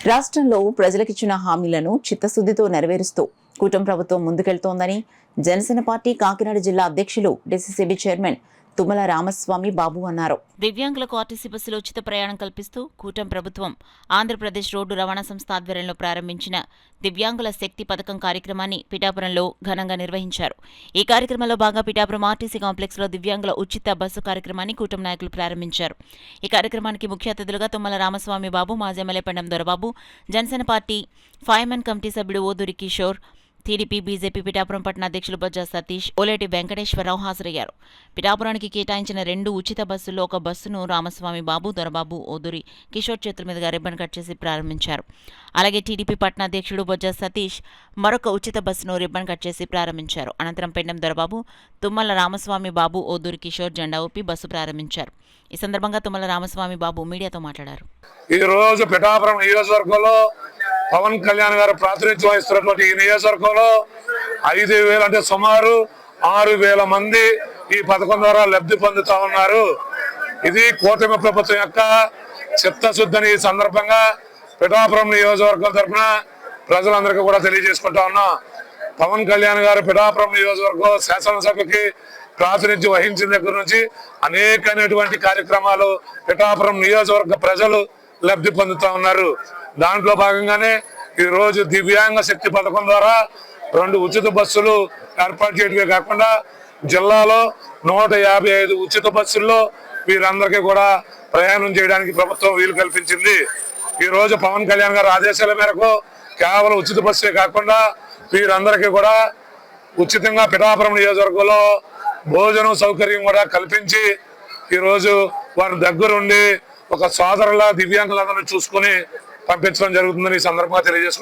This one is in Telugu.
రాష్ట్రంలో ప్రజలకిచ్చిన హామీలను చిత్తశుద్ధితో నెరవేరుస్తూ కూటమి ప్రభుత్వం ముందుకెళ్తోందని జనసేన పార్టీ కాకినాడ జిల్లా అధ్యక్షులు డీసీసీబీ చైర్మన్ తుమ్మల రామస్వామి బాబు అన్నారు. దివ్యాంగులకు ఆర్టీసీ బస్సులో ఉచిత ప్రయాణం కల్పిస్తూ కూటమి ప్రభుత్వం ఆంధ్రప్రదేశ్ రోడ్డు రవాణా సంస్థ ఆధ్వర్యంలో ప్రారంభించిన దివ్యాంగుల శక్తి పథకం కార్యక్రమాన్ని పిఠాపురంలో ఘనంగా నిర్వహించారు. ఈ కార్యక్రమంలో భాగంగా పిఠాపురం ఆర్టీసీ కాంప్లెక్స్లో దివ్యాంగుల ఉచిత బస్సు కార్యక్రమాన్ని కూటమి నాయకులు ప్రారంభించారు. ఈ కార్యక్రమానికి ముఖ్య అతిథులుగా తుమ్మల రామస్వామి బాబు, మాజీ ఎమ్మెల్యే పెండం దొరబాబు, జనసేన పార్టీ ఫైర్మెన్ కమిటీ సభ్యుడు ఓదూరి కిషోర్, టీడీపీ, బీజేపీ పిఠాపురం పట్టణ అధ్యక్షులు బొజ్జా సతీష్, ఓలేటి వెంకటేశ్వరరావు హాజరయ్యారు. పిఠాపురానికి కేటాయించిన 2 ఉచిత బస్సుల్లో ఒక బస్సును రామస్వామి బాబు, దొరబాబు, ఓదూరి కిషోర్ చేతుల మీదుగా రిబ్బన్ కట్ చేసి ప్రారంభించారు. అలాగే టీడీపీ పట్టణ అధ్యక్షుడు బొజ్జా సతీష్ మరొక ఉచిత బస్సును రిబ్బన్ కట్ చేసి ప్రారంభించారు. అనంతరం పెండం దొరబాబు, తుమ్మల రామస్వామి బాబు, ఓదూరి కిషోర్ జెండా ఊపి బస్సు ప్రారంభించారు. ఈ సందర్భంగా తుమ్మల రామస్వామి బాబు మీడియాతో మాట్లాడారు. ఈ రోజు పిఠాపురం నియోజకవర్గంలో పవన్ కళ్యాణ్ గారు ప్రాతినిధ్యం వహిస్తున్నటువంటి ఈ నియోజకవర్గంలో 5,000 అంటే సుమారు 6,000 మంది ఈ పథకం ద్వారా లబ్ధి పొందుతా ఉన్నారు. ఇది కూటమి ప్రభుత్వం యొక్క చిత్తశుద్ధిని ఈ సందర్భంగా పిఠాపురం నియోజకవర్గం తరఫున ప్రజలందరికీ కూడా తెలియజేసుకుంటా ఉన్నాం. పవన్ కళ్యాణ్ గారు పిఠాపురం నియోజకవర్గం శాసనసభకి ప్రాతినిధ్యం వహించిన దగ్గర నుంచి అనేకమైనటువంటి కార్యక్రమాలు పిఠాపురం నియోజకవర్గ ప్రజలు లబ్ధి పొందుతా ఉన్నారు. దాంట్లో భాగంగానే ఈ రోజు దివ్యాంగ శక్తి పథకం ద్వారా 2 ఉచిత బస్సులు ఏర్పాటు చేయడమే కాకుండా జిల్లాలో 155 ఉచిత బస్సుల్లో వీరందరికీ కూడా ప్రయాణం చేయడానికి ప్రభుత్వం వీలు కల్పించింది. ఈ రోజు పవన్ కళ్యాణ్ గారి ఆదేశాల మేరకు కేవలం ఉచిత బస్సే కాకుండా వీరందరికీ కూడా ఉచితంగా పిఠాపురం నియోజకవర్గంలో భోజనం సౌకర్యం కూడా కల్పించి ఈరోజు వారి దగ్గరుండి ఒక సోదరులా దివ్యాంగులందరినీ చూసుకుని పంపించడం జరుగుతుందని ఈ సందర్భంగా తెలియజేసుకుంటూ